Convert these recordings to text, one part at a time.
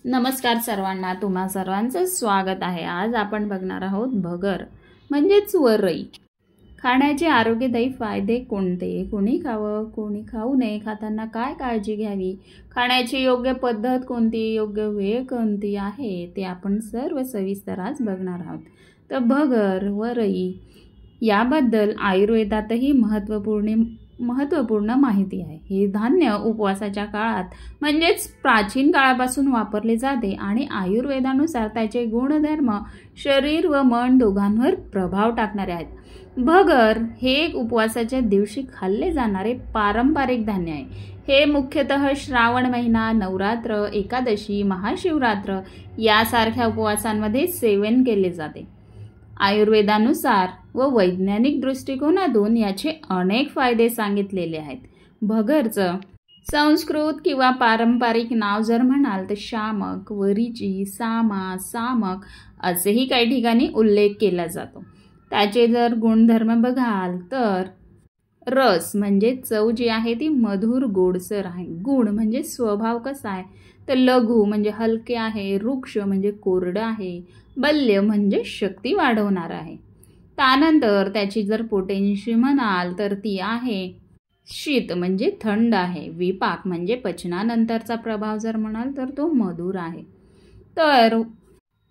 नमस्कार सर्वांना, तुम्हा सर्वांचं स्वागत आहे। आज आपण बघणार आहोत भगर म्हणजेच वरई। खाण्याचे आरोग्यदायी फायदे कोणते, कोणी खावं कोणी खाऊ नये, खाताना काय काळजी घ्यावी, खाण्याची योग्य पद्धत कोणती, योग्य वेळ कोणती आहे ते आपण सर्व सविस्तर आज बघणार आहोत। तर भगर वरई याबद्दल आयुर्वेदातही महत्त्वपूर्ण माहिती आहे। हे धान्य उपवासाच्या काळात म्हणजेच प्राचीन काळापासून वापरले जाते आणि आयुर्वेदानुसार त्याचे गुणधर्म शरीर व मन दोघांवर प्रभाव टाकणारे आहेत। भगर हे एक उपवासाच्या दिवशी खाल्ले जाणारे पारंपरिक धान्य आहे। हे मुख्यतः श्रावण महिना, नवरात्र, एकादशी, महाशिवरात्र यासारख्या उपवासांमध्ये सेवन केले जाते। आयुर्वेदानुसार व वैज्ञानिक दृष्टिकोनातून याचे अनेक फायदे सांगितलेले आहेत। भगरचं संस्कृत किंवा पारंपरिक नाव जर म्हणाल तर शामक, वरीची, सामा, सामक असेही काही ठिकाणी उल्लेख केला जातो। त्याचे जर गुणधर्म बघाल तर रस म्हणजे चव जी आहे ती मधुर गोडसर आहे। गुण म्हणजे स्वभाव कसा आहे तर लघु म्हणजे हलके आहे, वृक्ष म्हणजे कोरडं आहे, बल्य म्हणजे शक्ती वाढवणार आहे। त्यानंतर त्याची जर पोटेन्सी म्हणाल तर ती आहे शीत म्हणजे थंड आहे, विपाक म्हणजे पचनानंतरचा प्रभाव जर म्हणाल तर तो मधुर आहे। तर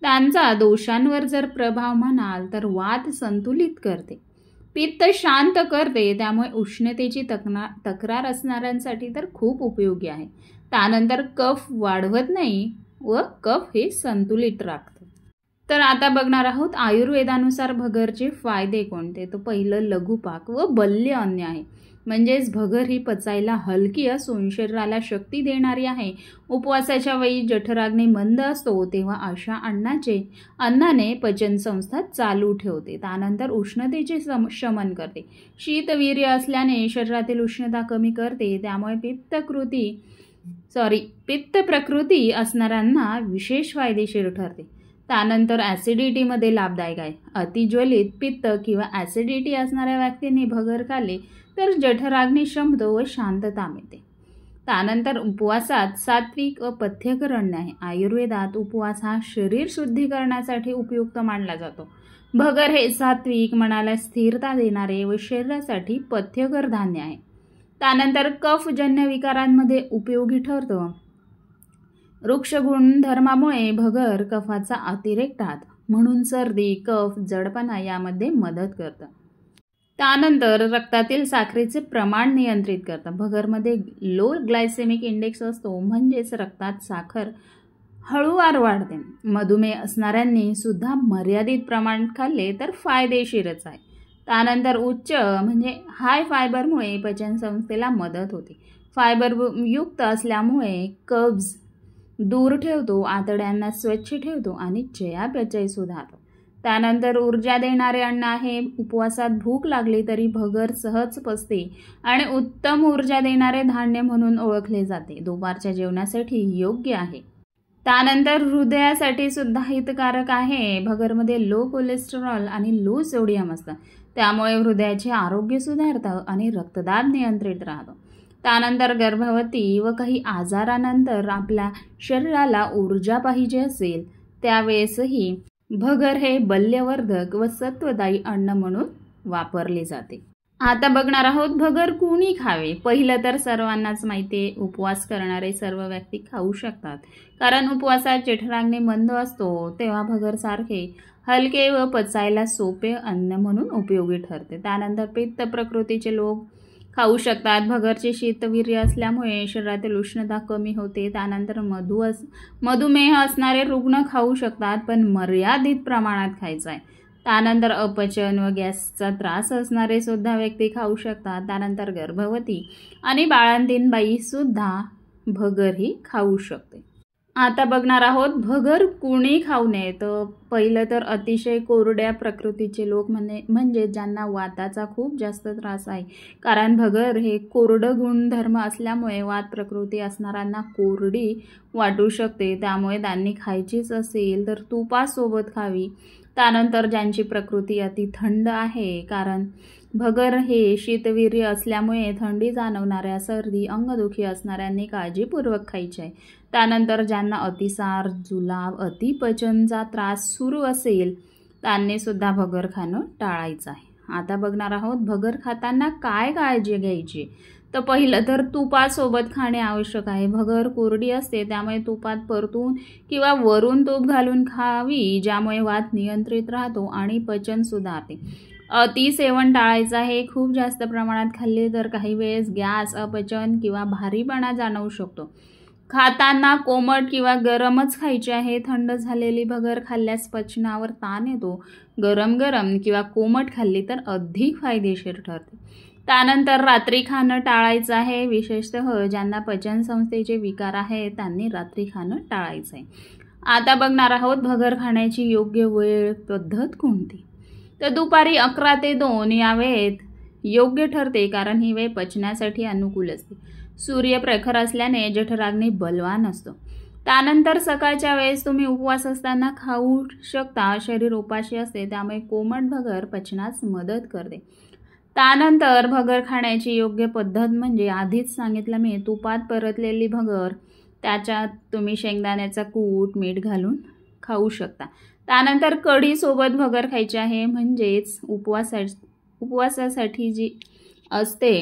त्यांचा दोषांवर जर प्रभाव म्हणाल तर वात संतुलित करते, पित्त शांत करते, त्यामुळे उष्णतेची तक्रार असणाऱ्यांसाठी तर खूप उपयोगी आहे। त्यानंतर कफ वाढवत नाही व कफ हे संतुलित राखते। तर आता बघणार आहोत आयुर्वेदानुसार भगरचे फायदे कोणते। तो पहिलं लघुपाक व बल्य अन्न आहे, म्हणजेच भगर ही पचायला हलकी असून शरीराला शक्ती देणारी आहे। उपवासाच्या वेळी जठराग्नी मंद असतो तेव्हा अशा अन्नाने पचनसंस्था चालू ठेवते। त्यानंतर उष्णतेचे शमन करते, शीतवीर्य असल्याने शरीरातील उष्णता कमी करते, त्यामुळे पित्त प्रकृती असणाऱ्यांना विशेष फायदेशीर ठरते। त्यानंतर ॲसिडिटीमध्ये लाभदायक आहे। अतिज्वलित पित्त किंवा ॲसिडिटी असणाऱ्या व्यक्तींनी भगर खाल्ली तर जठराग्नी शमतो व शांतता मिळते। त्यानंतर उपवासात सात्विक व पथ्यकर अन्न आहे। आयुर्वेदात उपवास हा शरीर शुद्धीकरणासाठी उपयुक्त मानला जातो। भगर हे सात्विक, मनाला स्थिरता देणारे व शरीरासाठी पथ्यकर धान्य आहे। त्यानंतर कफजन्य विकारांमध्ये उपयोगी ठरतो। वृक्ष गुणधर्मामुळे भगर कफाचा अतिरेक टाळतं, म्हणून सर्दी, कफ, जडपणा यामध्ये मदत करतं। त्यानंतर रक्तातील साखरेचे प्रमाण नियंत्रित करतं। भगरमध्ये लो ग्लायसेमिक इंडेक्स असतो, म्हणजेच रक्तात साखर हळूवार वाढते। मधुमेह असणाऱ्यांनी सुद्धा मर्यादित प्रमाणात खाल्ले तर फायदेशीरच आहे। त्यानंतर उच्च म्हणजे हाय फायबरमुळे पचनसंस्थेला मदत होते। फायबर युक्त असल्यामुळे कब्ज दूर ठेवतो, आतड्यांना स्वच्छ ठेवतो आणि चयापचय सुधारतो। त्यानंतर ऊर्जा देणारे अन्न आहे। उपवासात भूक लागली तरी भगर सहज पचते आणि उत्तम ऊर्जा देणारे धान्य म्हणून ओळखले जाते। दुपारच्या जेवणासाठी योग्य आहे। त्यानंतर हृदयासाठी सुद्धा हितकारक आहे। भगरमध्ये लो कोलेस्टेरॉल आणि लो सोडियम असतं, त्यामुळे हृदयाचे आरोग्य सुधारतं आणि रक्तदाब नियंत्रित राहतो। त्यानंतर गर्भवती व काही आजारानंतर आपल्या शरीराला ऊर्जा पाहिजे असेल त्यावेळेसही भगर हे बल्यवर्धक व सत्वदायी अन्न म्हणून वापरले जाते। आता बघणार आहोत भगर कुणी खावे। पहिलं तर सर्वांनाच माहिती आहे, उपवास करणारे सर्व व्यक्ती खाऊ शकतात, कारण उपवासात जठराग्नी मंद असतो तेव्हा भगर सारखे हलके व पचायला सोपे अन्न म्हणून उपयोगी ठरते। त्यानंतर पित्त प्रकृतीचे लोक खाऊ शकतात। भगरचे शीतवीर्य असल्यामुळे शरीरातील उष्णता कमी होते। त्यानंतर मधुमेह असणारे रुग्ण खाऊ शकतात, पण मर्यादित प्रमाणात खायचं आहे। त्यानंतर अपचन व गॅसचा त्रास असणारे सुद्धा व्यक्ती खाऊ शकतात। त्यानंतर गर्भवती आणि बाळंतीण बाई सुद्धा भगर ही खाऊ शकते। आता बघणार आहोत भगर कुणी खाऊ नये। तर पहिलं तर अतिशय कोरड्या प्रकृतीचे लोक म्हणजे ज्यांना वाताचा खूप जास्त त्रास आहे, कारण भगर हे कोरडं गुणधर्म असल्यामुळे वात प्रकृती असणाऱ्यांना कोरडी वाटू शकते, त्यामुळे त्यांनी खायचीच असेल तर तुपासोबत खावी। त्यानंतर ज्यांची प्रकृती अति थंड आहे, कारण भगर हे शीतवीर्य असल्यामुळे थंडी जाणवणाऱ्या, सर्दी, अंगदुखी असणाऱ्यांनी काळजीपूर्वक खायचे आहे. त्यानंतर ज्यांना अतिसार, जुलाब, अतिपचनचा त्रास सुरू असेल त्यांनी सुद्धा भगर खाणं टाळायचं आहे. आता बघणार आहोत भगर खाताना काय काळजी घ्यायची. तर पहिलं तर तुपासोबत खाणे आवश्यक आहे. भगर कोरडी असते, त्यामुळे तुपात परतून किंवा वरून तूप घालून खावी, ज्यामुळे वात नियंत्रित राहतो आणि पचन सुधारते. अति सेवन टाळायचं आहे. खूप जास्त प्रमाणात खाल्ले तर काही वेळेस गॅस, अपचन किंवा भारीपणा जाणवू शकतो. खाताना कोमट किंवा गरमच खायचे आहे. थंड झालेली भगर खाल्ल्यास पचनावर ताण येतो. गरम किंवा कोमट खाल्ली तर अधिक फायदेशीर ठरते. त्यानंतर रात्री खाणं टाळायचं आहे. विशेषतः ज्यांना पचनसंस्थेचे विकार आहेत त्यांनी रात्री खाणं टाळायचं आहे. आता बघणार आहोत भगर खाण्याची योग्य वेळ पद्धत कोणती. तर दुपारी 11 ते 2 या वेळेत योग्य ठरते, कारण ही वेळ पचनासाठी अनुकूल असते. सूर्य प्रखर असल्याने जठराग्नी बलवान असतो. त्यानंतर सकाळच्या वेळेस तुम्ही उपवास असताना खाऊ शकता. शरीर उपाशी असते, त्यामुळे कोमट भगर पचनास मदत करते. त्यानंतर भगर खाण्याची योग्य पद्धत म्हणजे आधीच सांगितलं मी, तुपात परतलेली भगर, त्याच्यात तुम्ही शेंगदाण्याचा कूट, मीठ घालून खाऊ शकता. त्यानंतर कढीसोबत भगर खायची आहे, म्हणजेच उपवासासाठी जी असते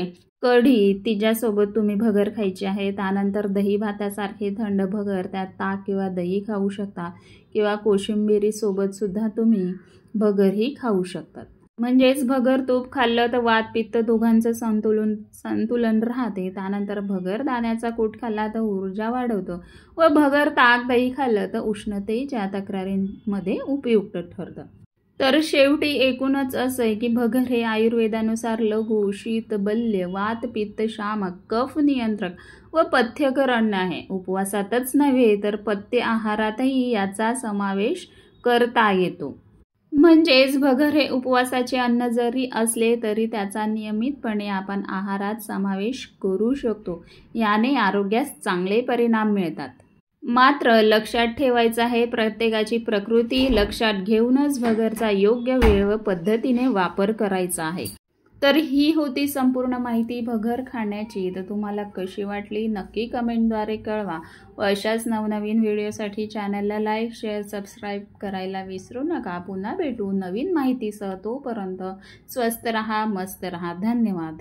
कढी, तिच्यासोबत तुम्ही भगर खायची आहे. त्यानंतर दही भातासारखे थंड भगर, त्यात ताक किंवा दही खाऊ शकता किंवा कोशिंबिरीसोबत सुद्धा तुम्ही भगरही खाऊ शकतात. म्हणजेच भगर तूप खाल्लं तर वात पित्त दोघांचं संतुलन राहते. त्यानंतर भगर दाण्याचा कूट खाल्ला तर ऊर्जा वाढवतो व भगर ताक दही खाल्लं तर उष्णतेच्या तक्रारींमध्ये उपयुक्त ठरतं. तर शेवटी एकूणच असं आहे की भगर हे आयुर्वेदानुसार लघु, शीत, बल्य, वात, पित्त, शामक, कफ नियंत्रक व पथ्यकर अन्न आहे. उपवासातच नव्हे तर पथ्य आहारातही याचा समावेश करता येतो. म्हणजेच भगर हे उपवासाचे अन्न जरी असले तरी त्याचा नियमितपणे आपण आहारात समावेश करू शकतो. याने आरोग्यास चांगले परिणाम मिळतात. मात्र लक्षात ठेवायचं आहे, प्रत्येकाची प्रकृती लक्षात घेऊनच भगरचा योग्य वेळ व पद्धतीने वापर करायचा आहे. तर ही होती संपूर्ण माहिती भगर खाण्याची. तर तुम्हाला कशी वाटली नक्की कमेंटद्वारे कळवा व अशाच नवनवीन व्हिडिओसाठी चॅनलला लाईक, शेअर, सबस्क्राईब करायला विसरू नका. पुन्हा भेटू नवीन माहितीसह. तोपर्यंत स्वस्त रहा, मस्त रहा. धन्यवाद.